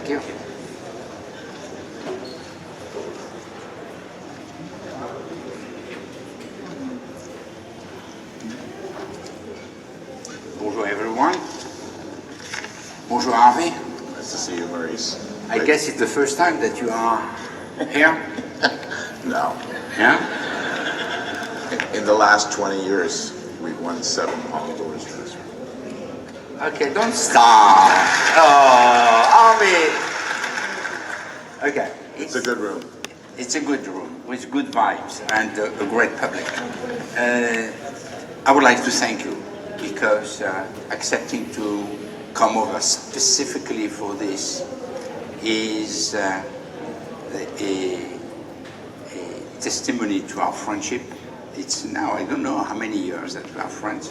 Thank you. Bonjour everyone. Bonjour Harvey. Nice to see you, Maurice. I guess it's the first time that you are here? No. Yeah? In the last 20 years, we've won 7 Palme d'Ors. Okay, don't stop. Oh, Harvey. Okay. It's a good room. It's a good room with good vibes and a great public. I would like to thank you because accepting to come over specifically for this is a testimony to our friendship. It's now, I don't know how many years that we are friends.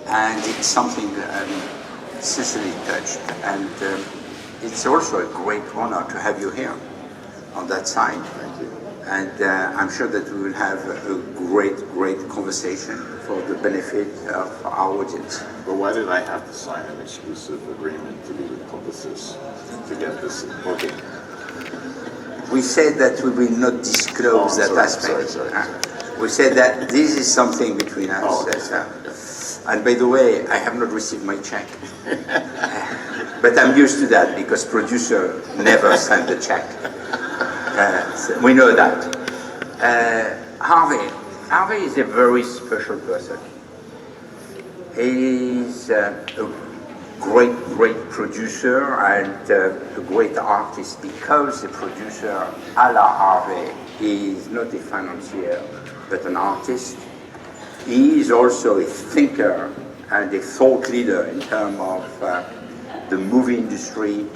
And it's something that I'm sincerely touched. And it's also a great honor to have you here on that side. Thank you. And I'm sure that we will have a great, great conversation for the benefit of our audience. But why did I have to sign an exclusive agreement to be with Publicis to get this booking? We said that we will not disclose that aspect. Sorry. We said that this is something between us. Oh, okay. And by the way, I have not received my check. But I'm used to that because producer never send a check. So we know that. Harvey is a very special person. He's a great, great producer and a great artist because the producer, a la Harvey, is not a financier, but an artist. He is also a thinker and a thought leader in terms of the movie industry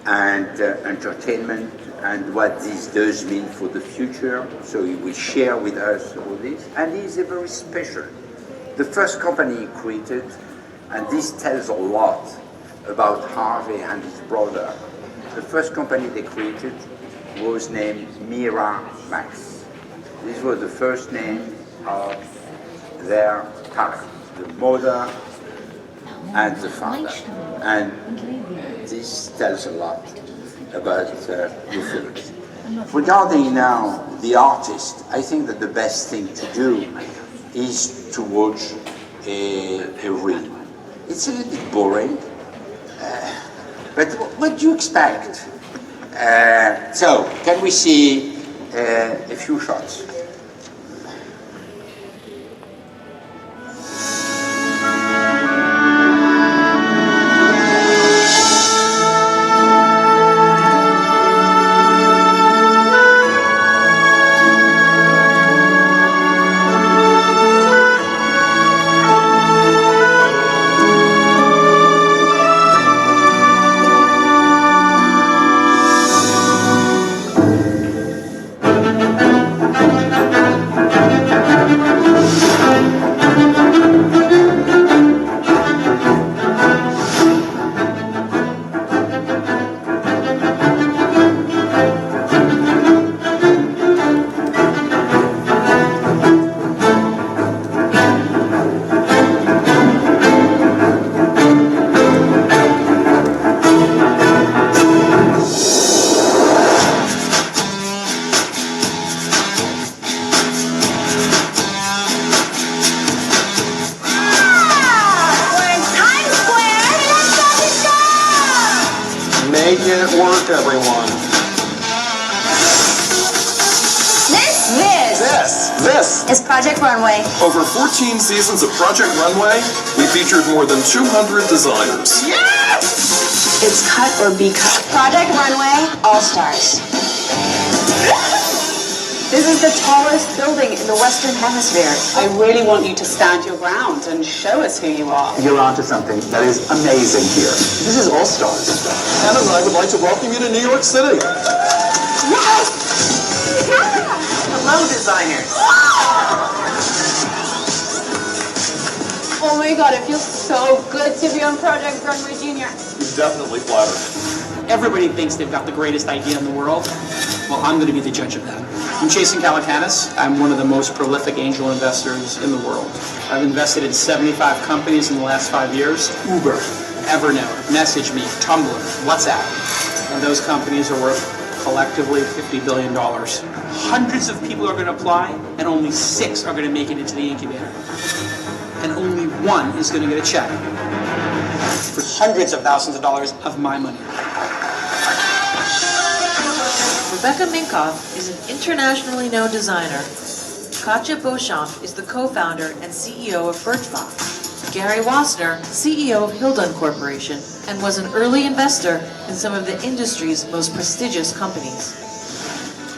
and entertainment and what this does mean for the future. So he will share with us all this. And he is a very special. The first company he created, and this tells a lot about Harvey and his brother. The first company they created was named Miramax. This was the first name of their parent, the mother and the father. And this tells a lot about the feelings. Regarding now the artist, I think that the best thing to do is to watch a reel. It's a little bit boring, but what do you expect? So, can we see a few shots? Everyone. This is Project Runway. Over 14 seasons of Project Runway, we featured more than 200 designers. Yes! It's cut or be cut. Project Runway All-Stars. This is the tallest building in the Western Hemisphere. I really want you to stand your ground and show us who you are. You're onto something that is amazing here. This is All-Stars. Anna and I would like to welcome you to New York City. Yes! Yeah! Hello, designers. Oh my God, it feels so good to be on Project Runway Junior. You're definitely flattered. Everybody thinks they've got the greatest idea in the world. Well, I'm going to be the judge of that. I'm Jason Calacanis. I'm one of the most prolific angel investors in the world. I've invested in 75 companies in the last 5 years. Uber, Evernote, MessageMe, Tumblr, WhatsApp. And those companies are worth collectively $50 billion. Hundreds of people are going to apply, and only 6 are going to make it into the incubator. And only 1 is going to get a check for hundreds of thousands of dollars of my money. Rebecca Minkoff is an internationally known designer. Katja Beauchamp is the co-founder and CEO of Birchbox. Gary Wassner, CEO of Hilden Corporation, and was an early investor in some of the industry's most prestigious companies.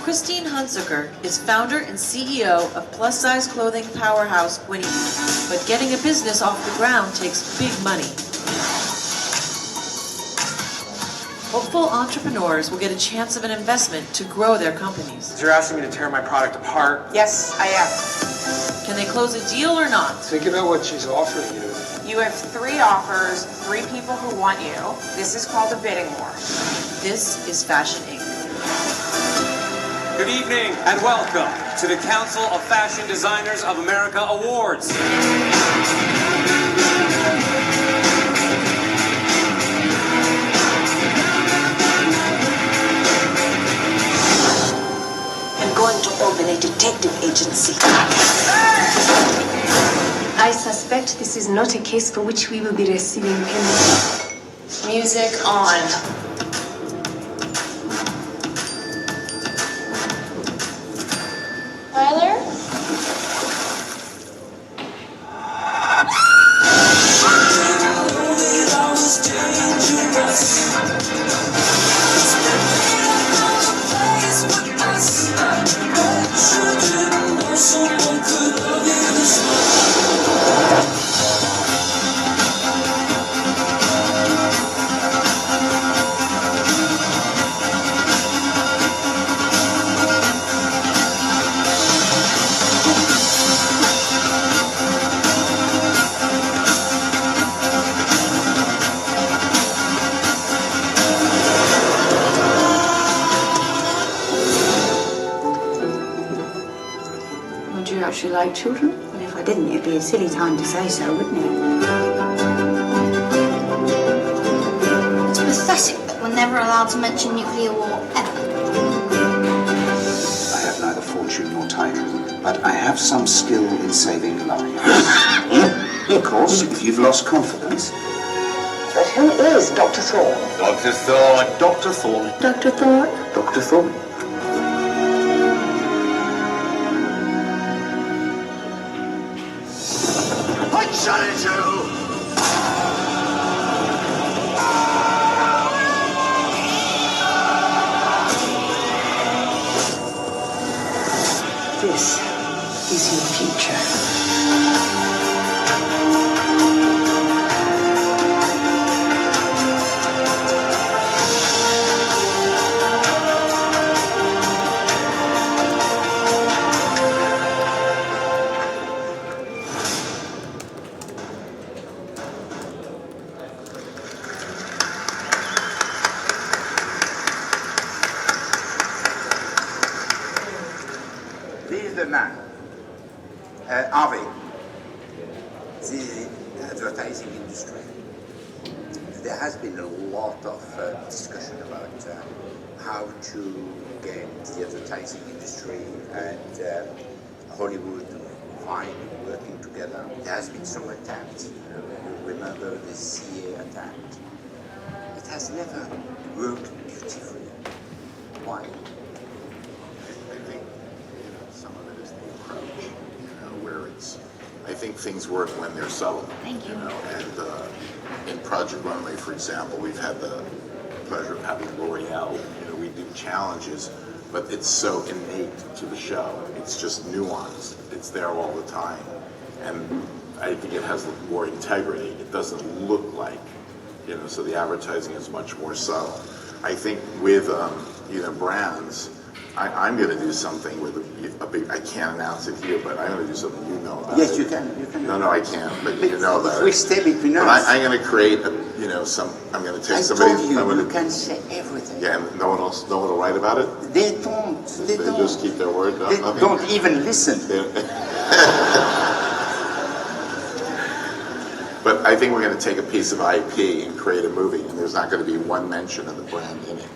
Christine Hunsaker is founder and CEO of plus-size clothing powerhouse Winnie, but getting a business off the ground takes big money. Hopeful entrepreneurs will get a chance of an investment to grow their companies. You're asking me to tear my product apart? Yes, I am. Can they close a deal or not? Think about what she's offering you. You have 3 offers, 3 people who want you. This is called a bidding war. This is Fashion Inc. Good evening and welcome to the Council of Fashion Designers of America Awards. I'm going to open a detective agency. I suspect this is not a case for which we will be receiving payment. Music on. Tyler? Would you actually like children? Well, if I didn't, it'd be a silly time to say so, wouldn't it? It's pathetic that we're never allowed to mention nuclear war ever. I have neither fortune nor title, but I have some skill in saving lives. Of course, if you've lost confidence. But who is Dr. Thorne? Dr. Thorne. Dr. Thorne. Dr. Thorne? Dr. Thorne. I challenge you! This is your future. This is the man, Harvey. This is the advertising industry. There has been a lot of discussion about how to get the advertising industry and Hollywood Vine working together. There has been some attempts. You remember the CA attempt. It has never worked beautifully. Why? I think some of it is the approach, where it's. I think things work when they're subtle. Thank you. And in Project Runway, for example, we've had the pleasure of having L'Oreal. We do challenges, but it's so innate to the show. It's just nuanced. It's there all the time, and I think it has more integrity. It doesn't look like, so the advertising is much more subtle. I think with brands, I'm going to do something with a big. I can't announce it here, but I'm going to do something about. Yes, it. you can. No, I can't. But you know that. We stay between us. But I'm going to create some. I'm going to take somebody. I told you, you can say everything. Yeah, and no one will write about it. They don't. They don't. Just keep their word. They don't even listen. But I think we're going to take a piece of IP and create a movie, and there's not going to be one mention of the brand in it.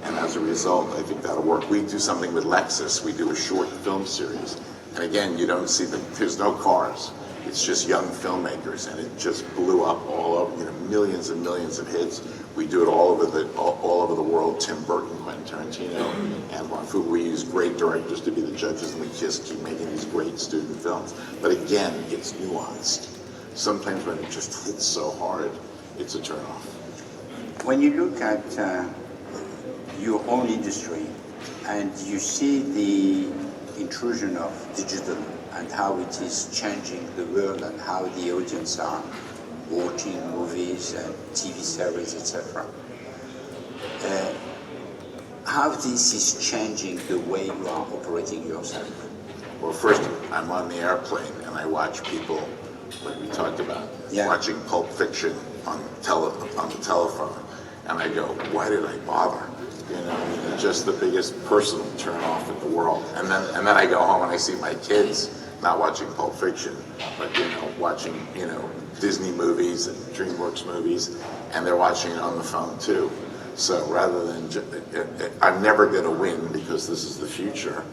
And as a result, I think that'll work. We do something with Lexus. We do a short film series. And again, you don't see there's no cars. It's just young filmmakers, and it just blew up all over, millions and millions of hits. We do it all over the world. Tim Burton, Quentin Tarantino, and Juan Fu. We use great directors to be the judges, and we just keep making these great student films. But again, it's nuanced. Sometimes when it just hits so hard, it's a turnoff. When you look at your own industry and you see the intrusion of digital and how it is changing the world and how the audience are watching movies and TV series, etc. How this is changing the way you are operating yourself? Well, first, I'm on the airplane and I watch people, like we talked about, watching Pulp Fiction on the telephone, and I go, why did I bother? Just the biggest personal turn off in the world. And then I go home and I see my kids not watching Pulp Fiction, but watching Disney movies and DreamWorks movies, and they're watching it on the phone too. So rather than, I'm never going to win because this is the future,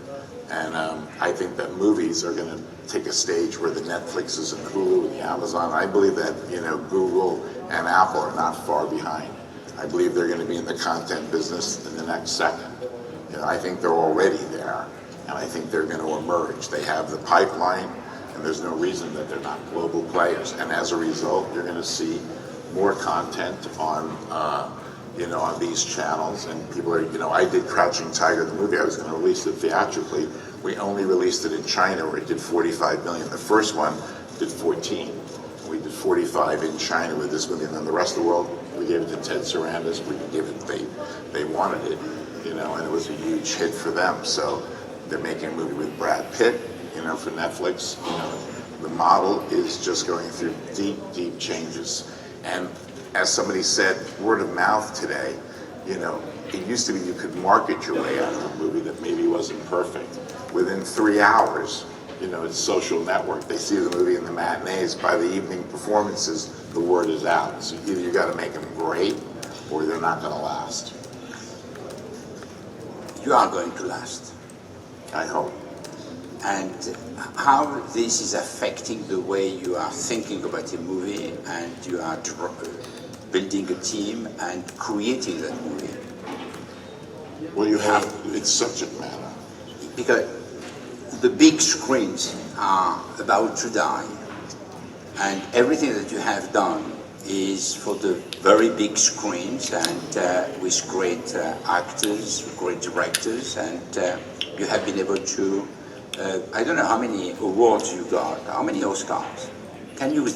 and I think that movies are going to take a stage where the Netflixes and Hulu and the Amazon. I believe that Google and Apple are not far behind. I believe they're going to be in the content business in the next second. I think they're already there, and I think they're going to emerge. They have the pipeline, and there's no reason that they're not global players. And as a result, you're going to see more content on, on these channels. And people are, I did Crouching Tiger, the movie. I was going to release it theatrically. We only released it in China, where it did 45 million. The first one did 14. We did 45 in China with this movie, and then the rest of the world, we gave it to Ted Sarandis. We gave it, they wanted it, and it was a huge hit for them. So they're making a movie with Brad Pitt, for Netflix. The model is just going through deep, deep changes. And as somebody said, word of mouth today, it used to be you could market your way out of a movie that maybe wasn't perfect. Within 3 hours, it's social network. They see the movie in the matinees. By the evening performances, the word is out. So either you got to make them great, or they're not going to last. You are going to last. I hope. And how this is affecting the way you are thinking about a movie, and you are building a team and creating that movie. Well, it's subject matter. Because the big screens are about to die, and everything that you have done is for the very big screens, and with great actors, great directors, and you have been able to, I don't know how many awards you got, how many Oscars. Can you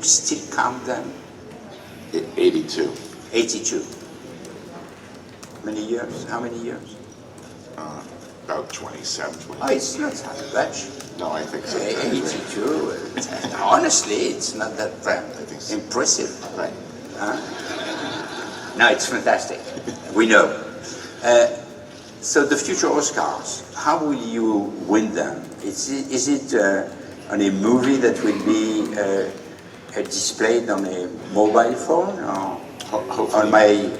still count them? 82. 82. Many years? How many years? About 27, 28. Oh, it's not that much. No, I think so. 82. Honestly, it's not that impressive. Right. No, it's fantastic. We know. So the future Oscars, how will you win them? Is it on a movie that will be displayed on a mobile phone, or on my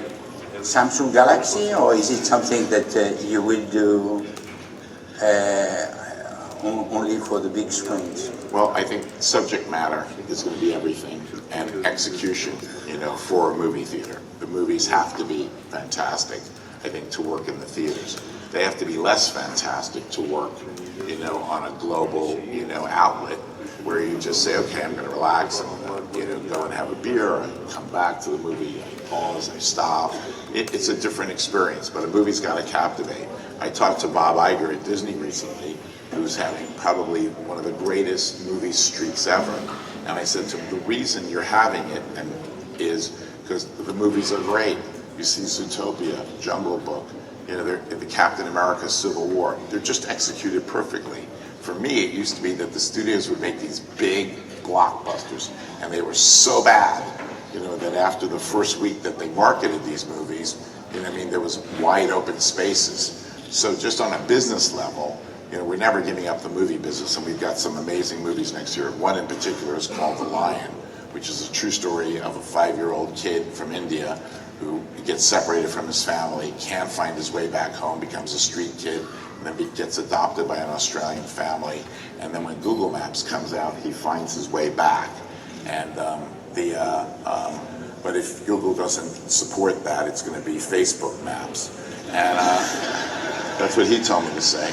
Samsung Galaxy, or is it something that you will do only for the big screens? Well, I think subject matter is going to be everything, and execution, for a movie theater. The movies have to be fantastic, I think, to work in the theaters. They have to be less fantastic to work, on a global, outlet, where you just say, okay, I'm going to relax, I'm going to, go and have a beer, I come back to the movie, I pause, I stop. It's a different experience, but a movie's got to captivate. I talked to Bob Iger at Disney recently, who's having probably one of the greatest movie streaks ever. And I said to him, the reason you're having it is because the movies are great. You see Zootopia, Jungle Book, they're the Captain America Civil War. They're just executed perfectly. For me, it used to be that the studios would make these big blockbusters, and they were so bad, that after the first week that they marketed these movies, there was wide open spaces. So just on a business level, we're never giving up the movie business, and we've got some amazing movies next year. One in particular is called The Lion, which is a true story of a 5-year-old kid from India who gets separated from his family, can't find his way back home, becomes a street kid, and then gets adopted by an Australian family. And then when Google Maps comes out, he finds his way back. And but if Google doesn't support that, it's going to be Facebook Maps. And that's what he told me to say.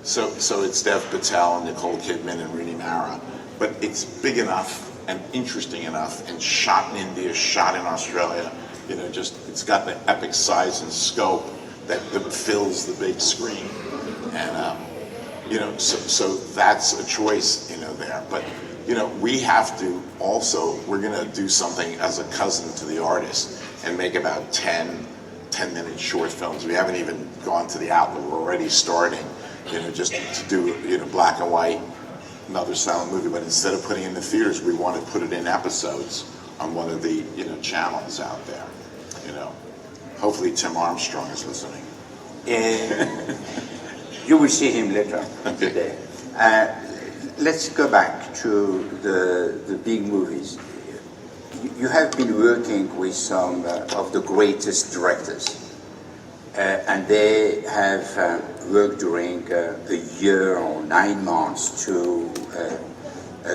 So it's Dev Patel and Nicole Kidman and Rooney Mara, but it's big enough and interesting enough, and shot in India, shot in Australia. You know, just it's got the epic size and scope that fills the big screen, and you know, so that's a choice, you know, there. But you know, we have to also, we're going to do something as a cousin to the artist and make about 10-minute short films. We haven't even gone to the outlet. We're already starting, you know, just to do, you know, black and white, another silent movie. But instead of putting it in the theaters, we want to put it in episodes on one of the, you know, channels out there. You know, hopefully Tim Armstrong is listening. You will see him later today. Let's go back to the big movies. You have been working with some of the greatest directors, and they have worked during a year or 9 months to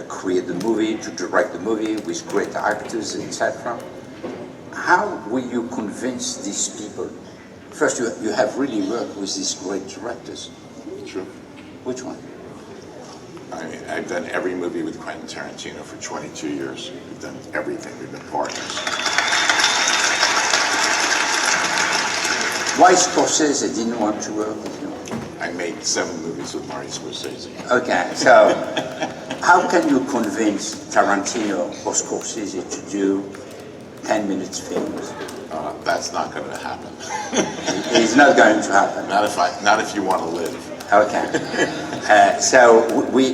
create the movie, to direct the movie with great actors, etc. How will you convince these people? First, you have really worked with these great directors. True. Which one? I've done every movie with Quentin Tarantino for 22 years. We've done everything. We've been partners. Why Scorsese didn't want to work with you? I made 7 movies with Maurice Lévy. Okay, so how can you convince Tarantino or Scorsese to do 10-minute films? That's not going to happen. It's not going to happen. Not if you want to live. Okay.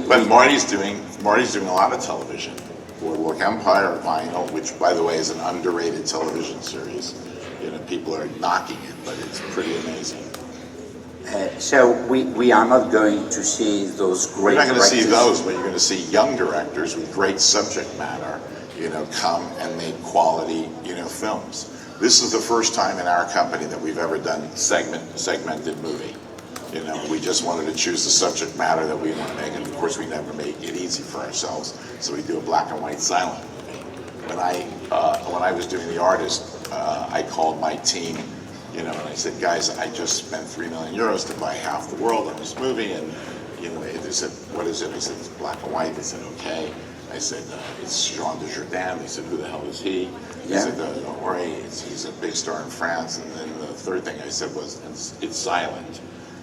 But Marty's doing a lot of television. Boardwalk Empire, Vinyl, which by the way is an underrated television series. You know, people are knocking it, but it's pretty amazing. So we are not going to see those great. You're not going to see directors. those, but you're going to see young directors with great subject matter, you know, come and make quality, you know, films. This is the first time in our company that we've ever done segmented movie. You know, we just wanted to choose the subject matter that we want to make, and of course we never make it easy for ourselves, so we do a black and white silent movie. When I was doing The Artist, I called my team, you know, and I said, guys, I just spent €3 million to buy half the world on this movie, and you know, they said, what is it? I said, it's black and white. They said, okay. I said, it's Jean Dujardin. They said, who the hell is he? They said, don't worry, he's a big star in France. And then the third thing I said was, it's silent.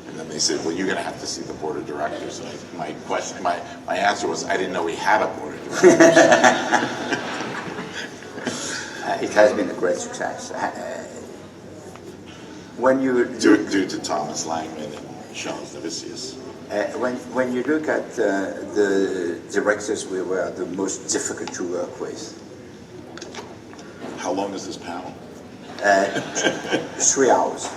And then they said, well, you're going to have to see the board of directors. And my answer was, I didn't know we had a board of directors. It has been a great success. When you due to Thomas Langman and Charles Novicius. When you look at the directors we were the most difficult to work with. How long is this panel? 3 hours.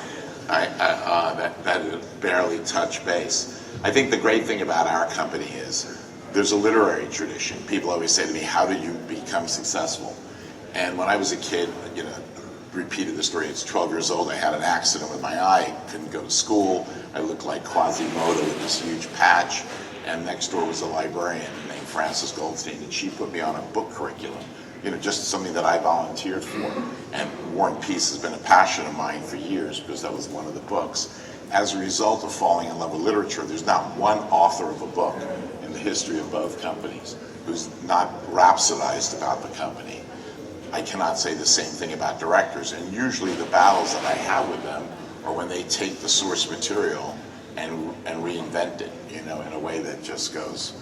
That barely touch base. I think the great thing about our company is there's a literary tradition. People always say to me, how do you become successful? And when I was a kid, you know, repeated the story. It's 12 years old. I had an accident with my eye. Couldn't go to school. I looked like Quasimodo with this huge patch. And next door was a librarian named Frances Goldstein, and she put me on a book curriculum. You know, just something that I volunteered for. And War and Peace has been a passion of mine for years because that was one of the books. As a result of falling in love with literature, there's not one author of a book in the history of both companies who's not rhapsodized about the company. I cannot say the same thing about directors, and usually the battles that I have with them are when they take the source material and reinvent it, you know, in a way that just goes,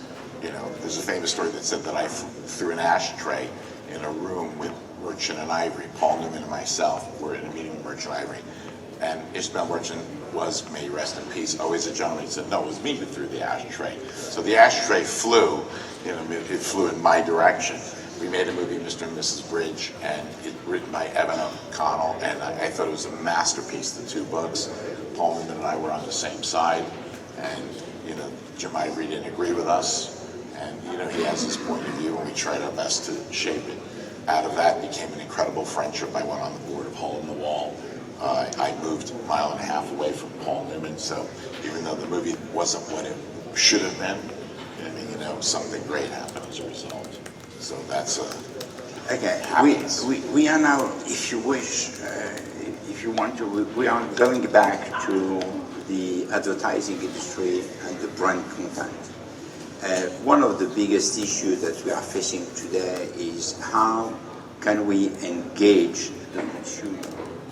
you know, there's a famous story that said that I threw an ashtray in a room with Merchant and Ivory, Paul Newman and myself, were in a meeting with Merchant and Ivory, and Ishmael Merchant was, may he rest in peace, always a gentleman. He said, no, it was me who threw the ashtray. So the ashtray flew, you know, it flew in my direction. We made a movie, Mr. and Mrs. Bridge, and it's written by Evan O'Connell, and I thought it was a masterpiece, the 2 books. Paul Newman and I were on the same side, and, you know, Jim Ivory didn't agree with us, franchise's point of view, and we tried our best to shape it. Out of that became an incredible friendship. I went on the board of Hole in the Wall. I moved a mile and a half away from Paul Newman, so even though the movie wasn't what it should have been, I mean, you know, something great happened as a result. So that's okay. We are now, if you wish, if you want to, we are going back to the advertising industry and the brand content. One of the biggest issues that we are facing today is how can we engage the consumer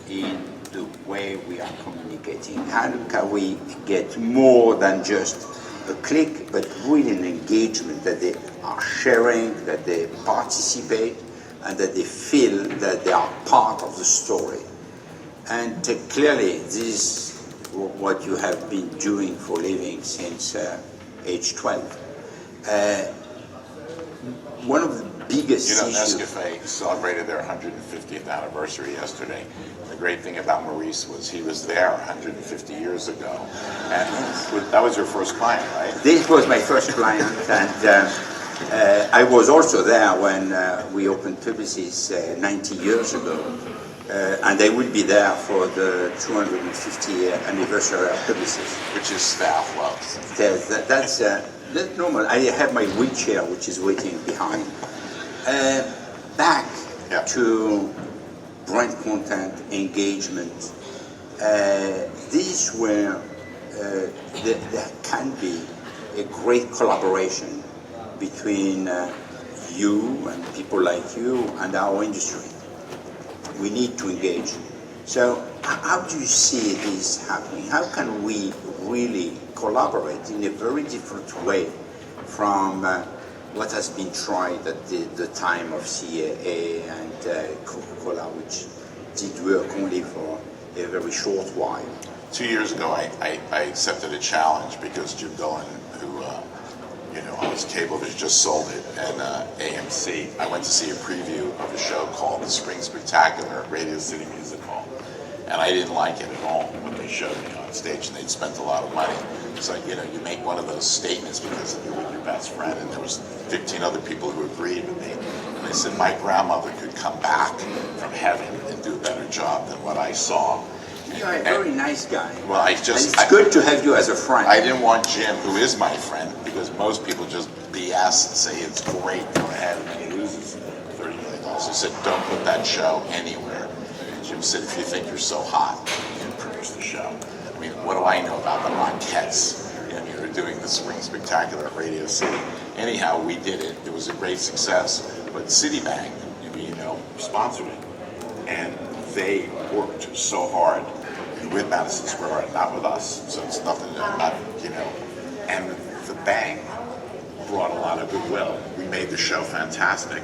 in the way we are communicating? How can we get more than just a click, but really an engagement that they are sharing, that they participate, and that they feel that they are part of the story. And clearly, this is what you have been doing for a living since age 12. One of the biggest issues... Nescafé celebrated their 150th anniversary yesterday. The great thing about Maurice was he was there 150 years ago. And that was your first client, right? This was my first client, and I was also there when we opened Publicis 90 years ago. And they will be there for the 250th anniversary of Publicis. Which is staff loves. That's normal. I have my wheelchair, which is waiting behind. Back to brand content, engagement. This is where there can be a great collaboration between you and people like you and our industry. We need to engage. So how do you see this happening? How can we really collaborate in a very different way from what has been tried at the time of CAA and Coca-Cola, which did work only for a very short while? 2 years ago, I accepted a challenge because Jim Dillon, who owns Cablevision, just sold it, and AMC. I went to see a preview of a show called The Spring Spectacular at Radio City Music Hall, and I didn't like it at all when they showed me on stage, and they'd spent a lot of money. It's like, you make one of those statements because you're with your best friend, and there was 15 other people who agreed with me. And they said my grandmother could come back from heaven and do a better job than what I saw. You're a very nice guy. Well, it's good to have you as a friend. I didn't want Jim, who is my friend, because most people just BS and say it's great, go ahead, and then he loses $30 million. I said, don't put that show anywhere. And Jim said, if you think you're so hot, you can produce the show. I mean, what do I know about the Rockettes? You're doing the Spring Spectacular at Radio City. Anyhow, we did it. It was a great success. But Citibank, sponsored it. And they worked so hard with Madison Square Garden, not with us. So it's nothing, and the bank brought a lot of goodwill. We made the show fantastic.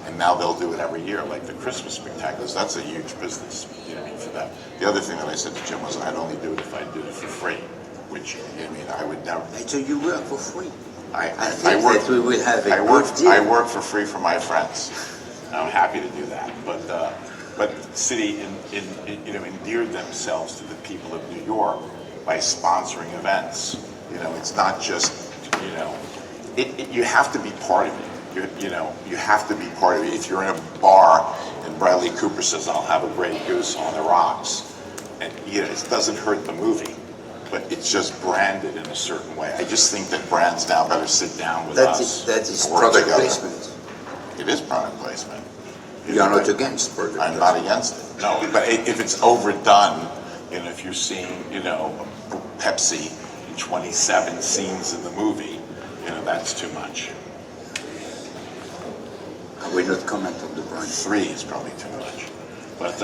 And now they'll do it every year, like the Christmas Spectaculars. That's a huge business, for them. The other thing that I said to Jim was I'd only do it if I did it for free, which, I would never. So you work for free? I work for free for my friends. I'm happy to do that. But Citi endeared themselves to the people of New York by sponsoring events. It's not just, you have to be part of it. You have to be part of it. If you're in a bar and Bradley Cooper says, I'll have a Grey Goose on the rocks, and it doesn't hurt the movie, but it's just branded in a certain way. I just think that brands now better sit down with us. That is product placement. It is product placement. You are not against product placement. I'm not against it. No, but if it's overdone, if you're seeing, Pepsi in 27 scenes in the movie, that's too much. I will not comment on the brand. 3 is probably too much. But,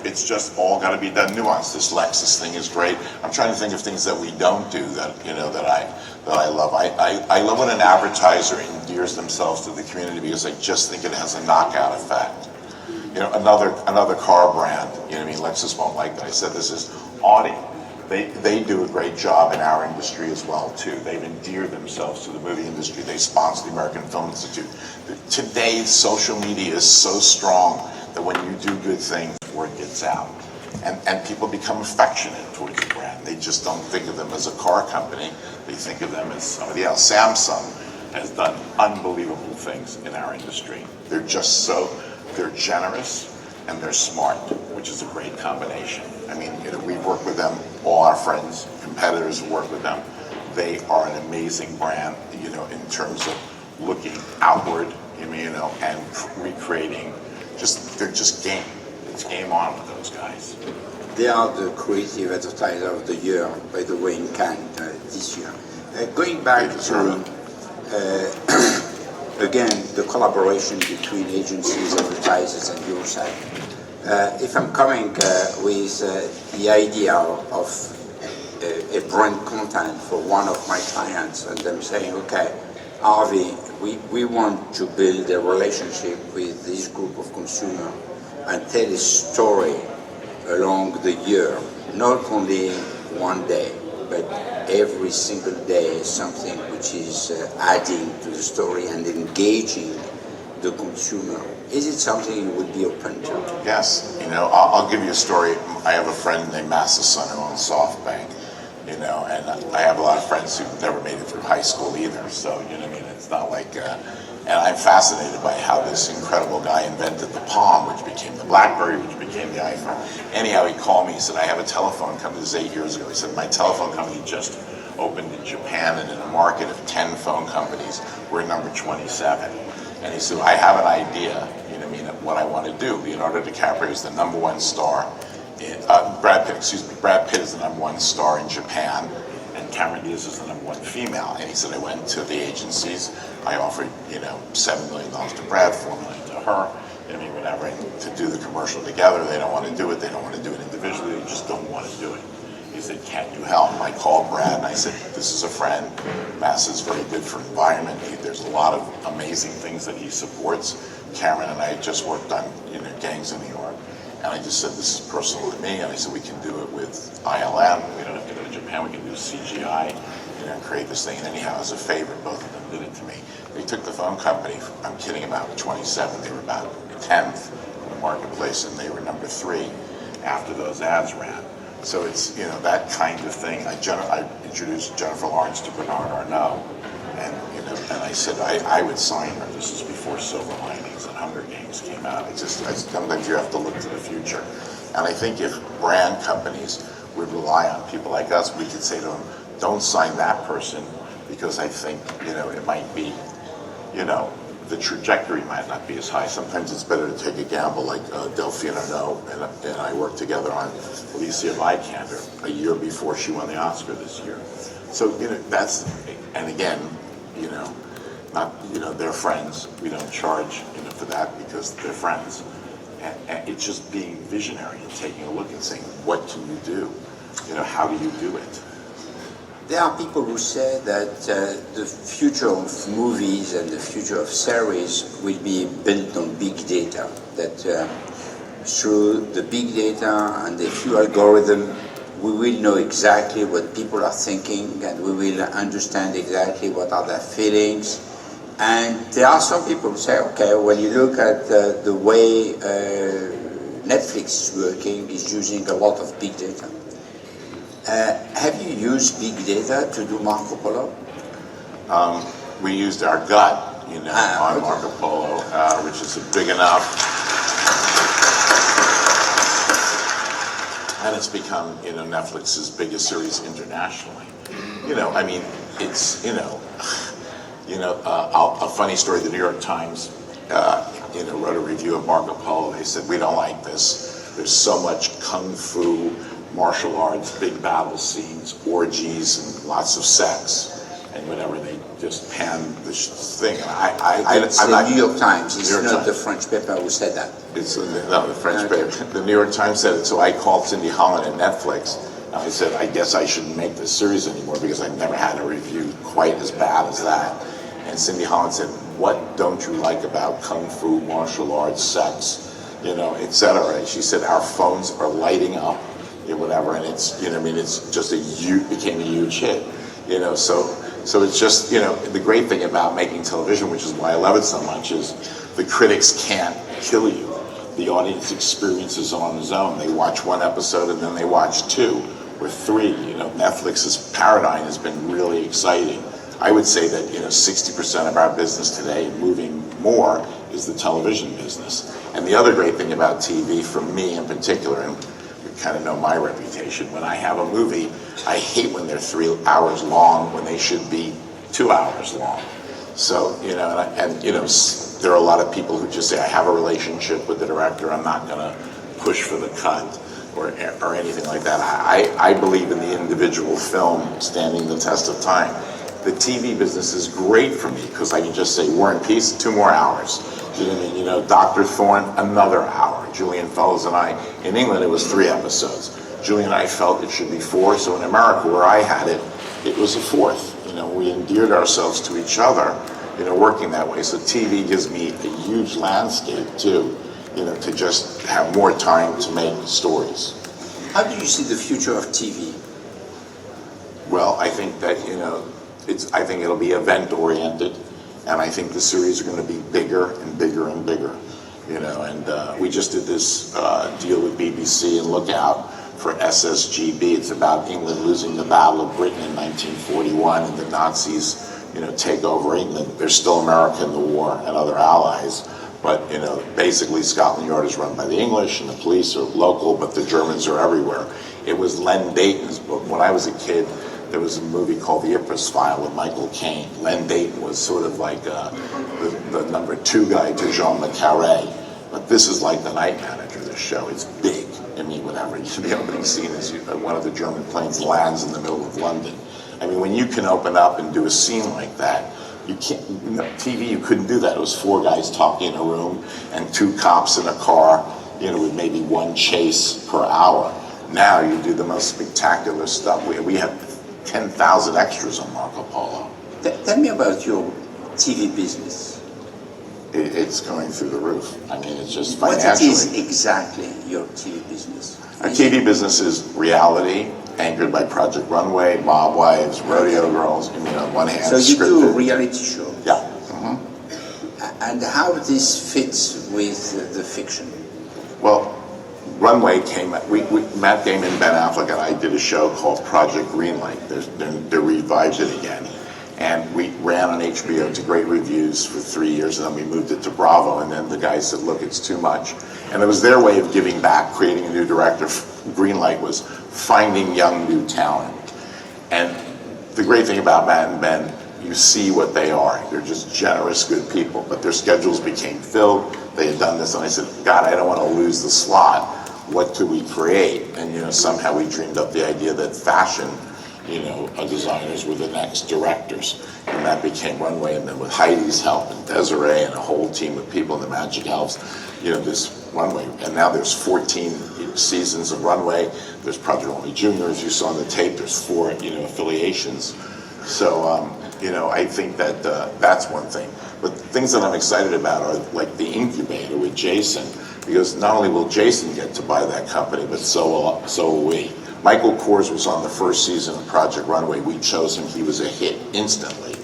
it's just all got to be done nuanced. This Lexus thing is great. I'm trying to think of things that we don't do that I love. I love when an advertiser endears themselves to the community because I just think it has a knockout effect. Another car brand, Lexus won't like that. I said this is Audi. They do a great job in our industry as well, too. They've endeared themselves to the movie industry. They sponsor the American Film Institute. Today, social media is so strong that when you do good things, word gets out. And people become affectionate towards the brand. They just don't think of them as a car company. They think of them as somebody else. Samsung has done unbelievable things in our industry. They're generous and they're smart, which is a great combination. I mean, we've worked with them, all our friends, competitors who work with them. They are an amazing brand, in terms of looking outward, and recreating. They're just game. It's game on with those guys. They are the creative advertiser of the year, by the way, in Cannes this year. Going back to, again, the collaboration between agencies, advertisers, and your side. If I'm coming with the idea of a brand content for one of my clients, and I'm saying, okay, Harvey, we want to build a relationship with this group of consumers and tell a story along the year, not only one day, but every single day, something which is adding to the story and engaging the consumer. Is it something you would be open to? Yes. I'll give you a story. I have a friend named Massason who owns SoftBank, and I have a lot of friends who've never made it through high school either, so, it's not like, and I'm fascinated by how this incredible guy invented the Palm, which became the BlackBerry, which became the iPhone. Anyhow, he called me, he said, I have a telephone company. This was 8 years ago. He said, my telephone company just opened in Japan, and in a market of 10 phone companies, we're number 27. And he said, I have an idea, what I want to do. Leonardo DiCaprio is the #1 star. Brad Pitt is the #1 star in Japan, and Cameron Diaz is the #1 female. And he said, I went to the agencies, I offered, $7 million to Brad, $4 million to her, whatever, and to do the commercial together. They don't want to do it, they don't want to do it individually, they just don't want to do it. He said, can you help? I called Brad and I said, this is a friend. Mass is very good for environment. There's a lot of amazing things that he supports. Cameron and I had just worked on Gangs in New York. And I just said, this is personal to me. And I said, we can do it with ILM. We don't have to go to Japan. We can do CGI, create this thing. And anyhow, as a favor, both of them did it to me. They took the phone company, I'm kidding, about 27. They were about 10th in the marketplace, and they were #3 after those ads ran. So it's, that kind of thing. I introduced Jennifer Lawrence to Bernard Arnault, and I said I would sign her. This is before Silver Linings and Hunger Games came out. Sometimes you have to look to the future. And I think if brand companies would rely on people like us, we could say to them, don't sign that person, because I think, it might be, the trajectory might not be as high. Sometimes it's better to take a gamble, like Delphine Arnault and I worked together on Alicia Vikander a year before she won the Oscar this year. So, that's, and again, they're friends. We don't charge, for that because they're friends. And it's just being visionary and taking a look and saying, what can you do? How do you do it? There are people who say that the future of movies and the future of series will be built on big data, that through the big data and a few algorithms, we will know exactly what people are thinking, and we will understand exactly what are their feelings. And there are some people who say, okay, when you look at the way Netflix is working, is using a lot of big data. Have you used big data to do Marco Polo? We used our gut, on Marco Polo, which is big enough. And it's become, Netflix's biggest series internationally. It's, a funny story, the New York Times, wrote a review of Marco Polo. They said, we don't like this. There's so much kung fu, martial arts, big battle scenes, orgies, and lots of sex, and whatever. They just panned this thing. It's the New York Times. It's not the French paper who said that. It's the French paper. The New York Times said it. So I called Cindy Holland at Netflix. And I said, I guess I shouldn't make this series anymore because I've never had a review quite as bad as that. And Cindy Holland said, what don't you like about kung fu, martial arts, sex, etc. And she said, our phones are lighting up. Whatever, and it's, it's just became a huge hit, so it's just, the great thing about making television, which is why I love it so much, is the critics can't kill you. the audience experiences on its own. They watch one episode and then they watch 2 or 3. Netflix's paradigm has been really exciting. I would say that 60% of our business today, moving more, is the television business. And the other great thing about TV, for me in particular, and you kind of know my reputation, when I have a movie, I hate when they're 3 hours long when they should be 2 hours long. So, there are a lot of people who just say, I have a relationship with the director, I'm not going to push for the cut or anything like that. I believe in the individual film standing the test of time. The TV business is great for me because I can just say, War and Peace, 2 more hours. You know what I mean? Dr. Thorne, another hour. Julian Fellows and I, in England, it was 3 episodes. Julian and I felt it should be 4, so in America, where I had it, it was a 4th. We endeared ourselves to each other, working that way. So TV gives me a huge landscape, too, to just have more time to make stories. How do you see the future of TV? Well, I think that, I think it'll be event-oriented, and I think the series are going to be bigger and bigger and bigger, and we just did this deal with BBC and Lookout for SSGB. It's about England losing the Battle of Britain in 1941 and the Nazis, take over England. There's still America in the war and other allies, but, basically Scotland Yard is run by the English and the police are local, but the Germans are everywhere. It was Len Dayton's book. When I was a kid, there was a movie called The Ypres File with Michael Caine. Len Dayton was sort of like the number 2 guy to Jean Le Carré. But this is like the night manager of the show. It's big. I mean, whatever. The opening scene is one of the German planes lands in the middle of London. I mean, when you can open up and do a scene like that, you can't, TV, you couldn't do that. It was 4 guys talking in a room and 2 cops in a car, with maybe 1 chase per hour. Now you do the most spectacular stuff. We have 10,000 extras on Marco Polo. Tell me about your TV business. It's going through the roof. I mean, it's just financially. What is exactly your TV business? Our TV business is reality, anchored by Project Runway, Mob Wives, Rodeo Girls, on one hand. So you scripted. do reality shows? Yeah. And how this fits with the fiction? Well, Runway came, Matt Damon, Ben Affleck, and I did a show called Project Greenlight. They revived it again. And we ran on HBO to great reviews for 3 years, and then we moved it to Bravo, and then the guys said, look, it's too much. And it was their way of giving back, creating a new director. Greenlight was finding young, new talent. And the great thing about Matt and Ben, you see what they are. They're just generous, good people, but their schedules became filled. They had done this, and I said, God, I don't want to lose the slot. What could we create? And, somehow we dreamed up the idea that fashion, designers were the next directors. And that became Runway. And then with Heidi's help and Desiree and a whole team of people in the Magic Elves, this Runway. And now there's 14 seasons of Runway. There's Project Runway Junior, as you saw on the tape. There's 4, affiliations. So, I think that that's one thing. But the things that I'm excited about are like the incubator with Jason, because not only will Jason get to buy that company, but so will we. Michael Kors was on the first season of Project Runway. We chose him. He was a hit instantly.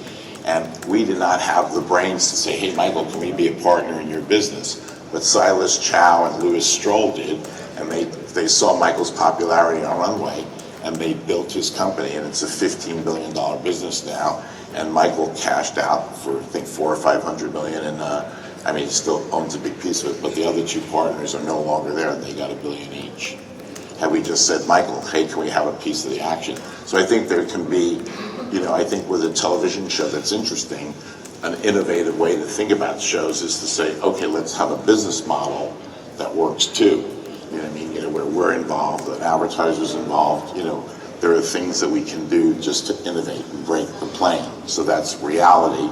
And we did not have the brains to say, hey, Michael, can we be a partner in your business? But Silas Chow and Louis Stroll did, and they saw Michael's popularity on Runway, and they built his company, and it's a $15 billion business now. And Michael cashed out for, I think, $400 or $500 million, and he still owns a big piece of it, but the other 2 partners are no longer there, and they got $1 billion each. Had we just said, Michael, hey, can we have a piece of the action? So I think there can be, I think with a television show that's interesting, an innovative way to think about shows is to say, okay, let's have a business model that works too. You know what I mean? Where we're involved, an advertiser's involved, there are things that we can do just to innovate and break the plane. So that's reality.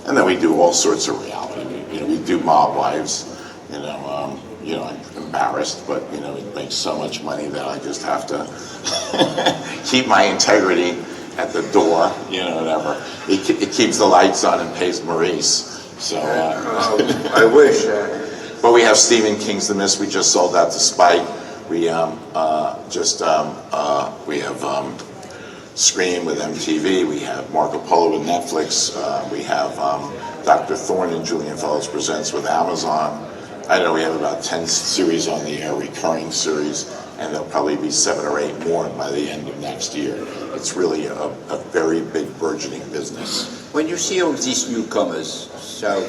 And then we do all sorts of reality. We do Mob Wives, I'm embarrassed, but, it makes so much money that I just have to keep my integrity at the door, whatever. It keeps the lights on and pays Maurice. So, I wish. But we have Stephen King's The Mist. We just sold out to Spike. We have Scream with MTV. We have Marco Polo with Netflix. We have Dr. Thorne and Julian Fellows Presents with Amazon. I don't know, we have about 10 series on the air, recurring series, and there'll probably be 7 or 8 more by the end of next year. It's really a very big burgeoning business. When you see all these newcomers, so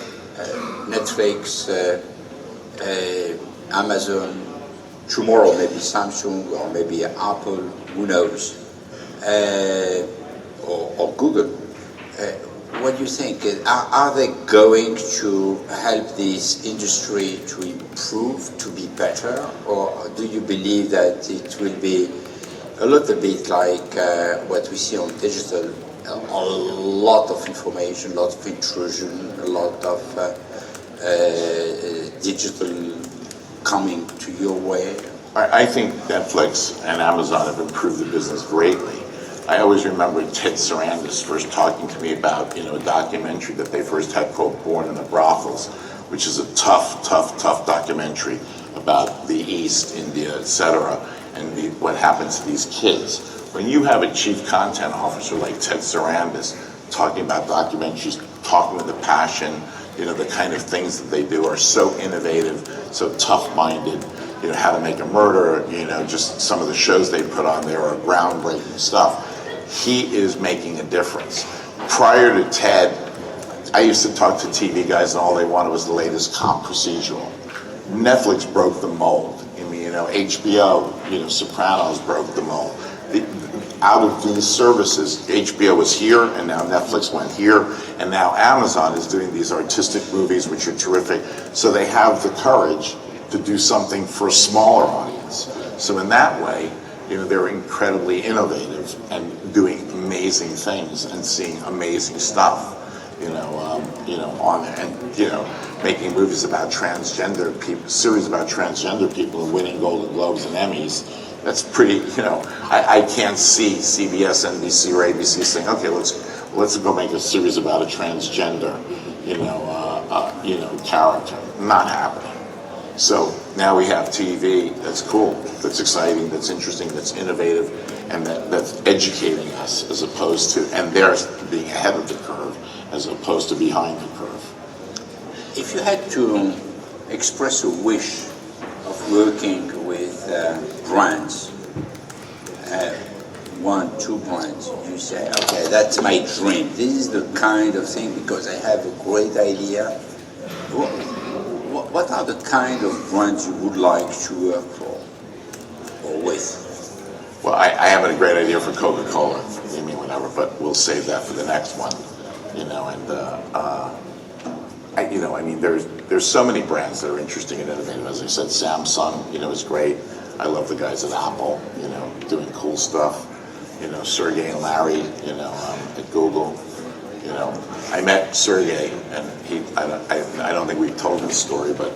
Netflix, Amazon, tomorrow maybe Samsung or maybe Apple, who knows, or Google, what do you think? Are they going to help this industry to improve, to be better, or do you believe that it will be a little bit like what we see on digital, a lot of information, a lot of intrusion, a lot of digital coming to your way? I think Netflix and Amazon have improved the business greatly. I always remember Ted Sarandis first talking to me about, a documentary that they first had called Born in the Brothels, which is a tough documentary about the East, India, etc., and what happens to these kids. When you have a chief content officer like Ted Sarandis talking about documentaries, talking with a passion, the kind of things that they do are so innovative, so tough-minded, How to Make a Murder, just some of the shows they put on there are groundbreaking stuff. He is making a difference. Prior to Ted, I used to talk to TV guys and all they wanted was the latest cop procedural. Netflix broke the mold. HBO, Sopranos broke the mold. Out of these services, HBO was here, and now Netflix went here, and now Amazon is doing these artistic movies, which are terrific. So they have the courage to do something for a smaller audience. So in that way, they're incredibly innovative and doing amazing things and seeing amazing stuff, on there, and making movies about transgender people, series about transgender people and winning Golden Globes and Emmys. That's pretty, I can't see CBS, NBC, or ABC saying, okay, let's go make a series about a transgender, character. Not happening. So now we have TV that's cool, that's exciting, that's interesting, that's innovative, and that's educating us as opposed to, and they're being ahead of the curve as opposed to behind the curve. If you had to express a wish of working with brands, 1, 2 brands, you say, okay, that's my dream. This is the kind of thing because I have a great idea. What are the kind of brands you would like to work for or with? Well, I have a great idea for Coca-Cola, whatever, but we'll save that for the next one. There's so many brands that are interesting and innovative. As I said, Samsung, is great. I love the guys at Apple, doing cool stuff. Sergey and Larry, at Google. I met Sergey, and I don't think we've told this story, but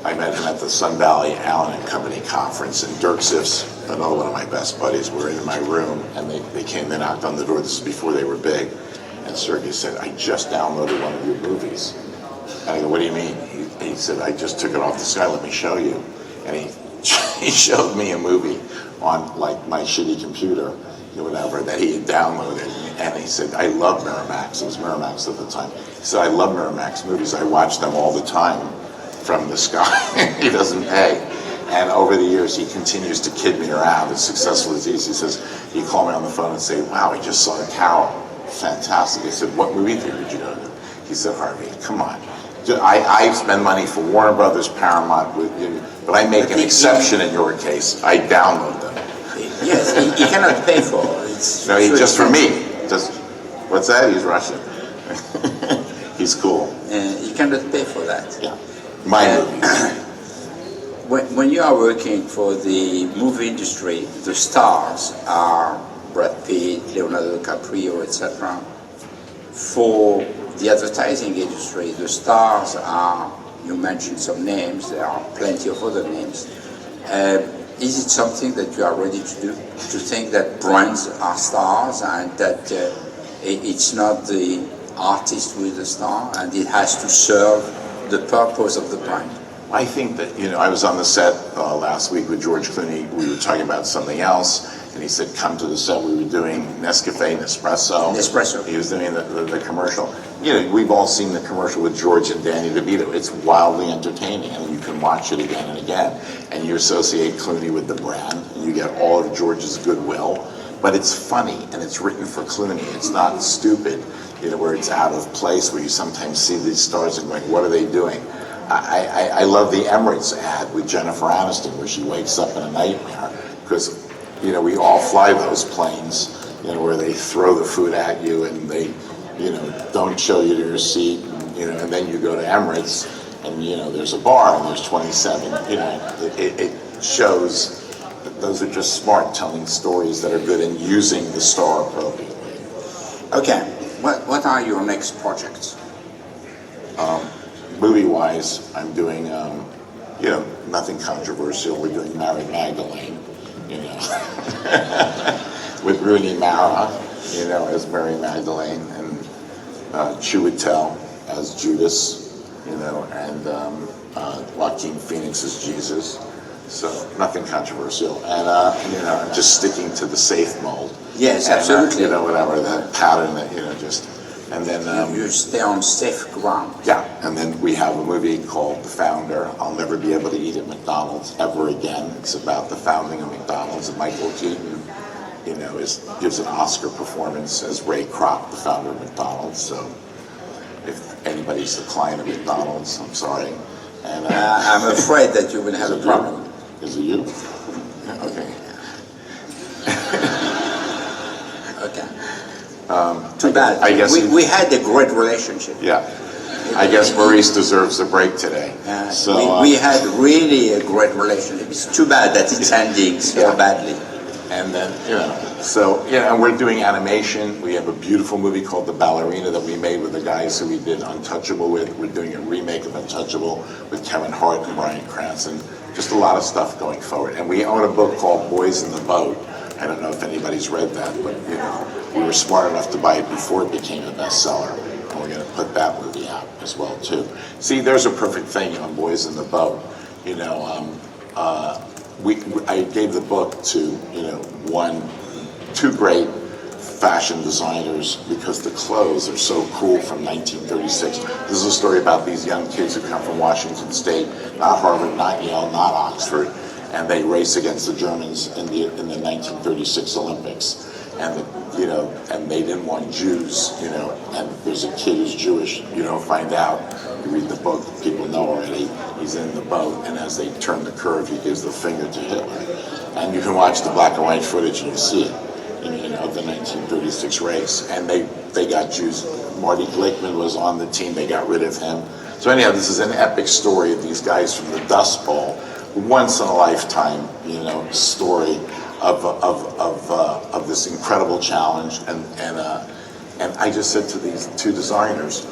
I met him at the Sun Valley Allen & Company conference, and Dirk Ziff's, another one of my best buddies, were in my room, and they came, they knocked on the door. This is before they were big. And Sergey said, I just downloaded one of your movies. And I go, what do you mean? He said, I just took it off the sky, let me show you. And he showed me a movie on my shitty computer, whatever, that he had downloaded. And he said, I love Miramax. It was Miramax at the time. He said, I love Miramax movies. I watch them all the time from the sky. He doesn't pay. And over the years, he continues to kid me around, as successful as he is. He says, he called me on the phone and say, wow, I just saw a cow. Fantastic. I said, what movie theater did you go to? He said, Harvey, come on. I spend money for Warner Brothers, Paramount, but I make an exception in your case. I download them. Yes, he cannot pay for it. No, just for me. What's that? He's Russian. He's cool. He cannot pay for that. Yeah. My movies. When you are working for the movie industry, the stars are Brad Pitt, Leonardo DiCaprio, etc. For the advertising industry, the stars are, you mentioned some names, there are plenty of other names. Is it something that you are ready to do? To think that brands are stars and that it's not the artist who is the star and it has to serve the purpose of the brand? I think that, I was on the set last week with George Clooney. We were talking about something else. And he said, come to the set. We were doing Nescafe, Nespresso. Nespresso. He was doing the commercial. you know, we've all seen the commercial with George and Danny DeVito. It's wildly entertaining, and you can watch it again and again. And you associate Clooney with the brand, and you get all of George's goodwill. But it's funny, and it's written for Clooney. It's not stupid, you know, where it's out of place, where you sometimes see these stars and going, what are they doing? I love the Emirates ad with Jennifer Aniston, where she wakes up in a nightmare, because, you know, we all fly those planes, you know, where they throw the food at you and they, you know, don't show you your seat, and, you know, and then you go to Emirates and, you know, there's a bar and there's 27, you know, it shows that those are just smart, telling stories that are good and using the star appropriately. Okay, what are your next projects? Movie-wise, I'm doing, you know, nothing controversial. We're doing Married Magdalene, you know, with Rooney Mara, you know, as Mary Magdalene, and Chiwetel as Judas, you know, and Joaquin Phoenix as Jesus. So nothing controversial, and you know, I'm just sticking to the safe mold. Yes, and, absolutely. You know, whatever that pattern that, you know, just, and then you stay on safe ground. yeah, and then we have a movie called The Founder. I'll never be able to eat at McDonald's ever again. It's about the founding of McDonald's, and Michael Keaton, you know, gives an Oscar performance as Ray Kroc, the founder of McDonald's. So if anybody's a client of McDonald's, I'm sorry. And I'm afraid that you will have a problem. Is it you? Yeah, okay. Okay. Too bad. I guess we had a great relationship. Yeah. I guess Maurice deserves a break today. So we had really a great relationship. It's too bad that it's ending so badly. And then, you know, so, yeah, and we're doing animation. We have a beautiful movie called The Ballerina that we made with the guys who we did Untouchable with. We're doing a remake of Untouchable with Kevin Hart and Bryan Cranston. Just a lot of stuff going forward. And we own a book called Boys in the Boat. I don't know if anybody's read that, but, you know, we were smart enough to buy it before it became a bestseller. And we're going to put that movie out as well, too. See, there's a perfect thing on Boys in the Boat. You know, I gave the book to, you know, two great fashion designers because the clothes are so cool from 1936. This is a story about these young kids who come from Washington State, not Harvard, not Yale, not Oxford, and they race against the Germans in the 1936 Olympics. And you know, and they didn't want Jews, you know, and there's a kid who's Jewish, you don't find out. You read the book, people know already, he's in the boat, and as they turn the curve, he gives the finger to Hitler. And you can watch the black and white footage and you see it, you know, of the 1936 race. And they got Jews. Marty Glickman was on the team, they got rid of him. So anyhow, this is an epic story of these guys from the Dust Bowl, once in a lifetime, you know, story of this incredible challenge, and I just said to these two designers,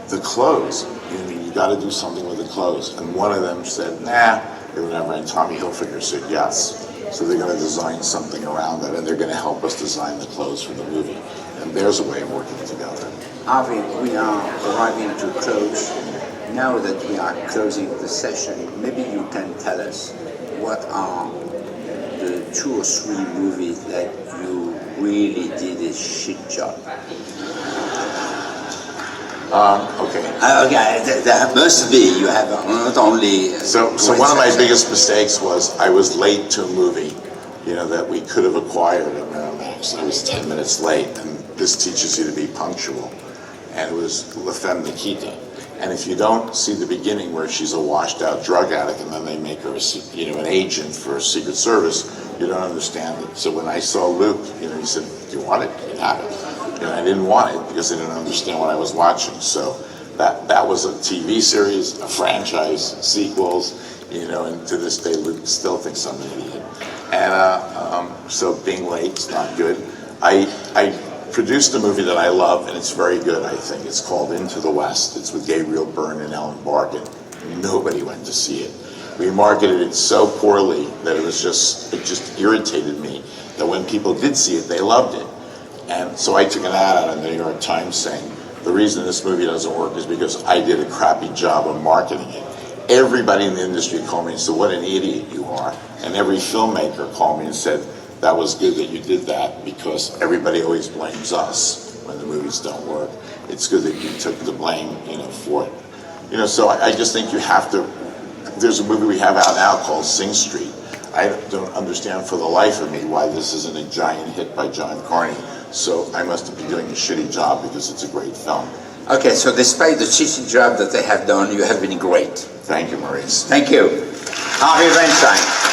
the clothes, you got to do something with the clothes, and one of them said, nah, they were never, and Tommy Hilfiger said yes, so they're going to design something around that, and they're going to help us design the clothes for the movie, and there's a way of working together. Harvey, we are arriving to close. Now that we are closing the session, maybe you can tell us what are the 2 or 3 movies that you really did a shit job. Okay. Okay, there must be. You have not only. So one of my biggest mistakes was I was late to a movie, you know, that we could have acquired at Miramax. I was 10 minutes late, and this teaches you to be punctual. And it was La Femme Nikita. And if you don't see the beginning where she's a washed-out drug addict and then they make her, you know, an agent for a Secret Service, you don't understand it. So when I saw Luke, you know, he said, "Do you want it? You can have it." You know, I didn't want it because I didn't understand what I was watching. So that was a TV series, a franchise, sequels, you know, and to this day, Luke still thinks I'm an idiot. And so being late is not good. I produced a movie that I love, and it's very good, I think. It's called Into the West. It's with Gabriel Byrne and Ellen Barkin. Nobody went to see it. We marketed it so poorly that it just irritated me that when people did see it, they loved it. And so I took an ad out in the New York Times saying, the reason this movie doesn't work is because I did a crappy job of marketing it. Everybody in the industry called me and said, what an idiot you are. And every filmmaker called me and said, that was good that you did that because everybody always blames us when the movies don't work. it's good that you took the blame, for it. So I just think you have to. There's a movie we have out now called Sing Street. I don't understand for the life of me why this isn't a giant hit by John Carney. So I must have been doing a shitty job because it's a great film. Okay, so despite the shitty job that they have done, you have been great. Thank you, Maurice. Thank you. Harvey Weinstein.